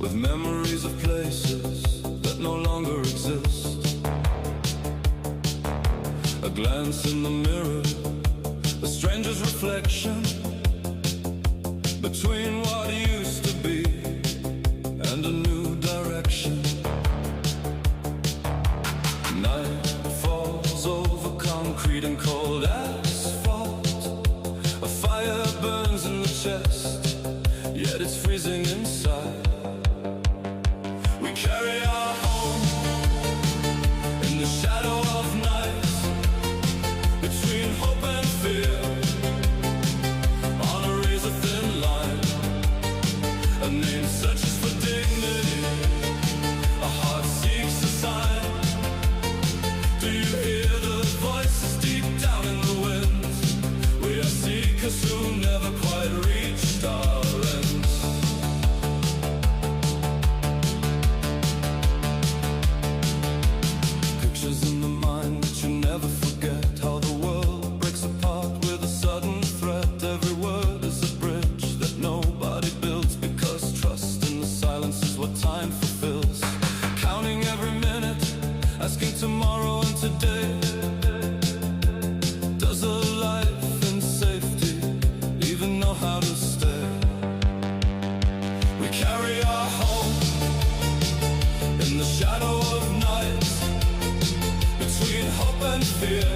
with memories of places that no longer exist. A glance in the mirror, a stranger's reflection between what used to be and a new direction. Night falls over concrete and cold asphalt. A fire burns in the chest, yet it's freezing inside. We carry our home in the shadow of night, between hope and fear, on a razor-thin line. A name searches for dignity, a heart seeks a sign. Do you hear the voices deep down in the wind? We are seekers who never quite reached our ends. Pictures in the mind that you never forget, how the world breaks apart with a sudden threat. Every word is a bridge that nobody builds, because trust in the silence is what time fulfills. Counting every minute, asking tomorrow and today. Does a life in safety even know how to stay? We carry our home in the shadow of night, between hope and fear.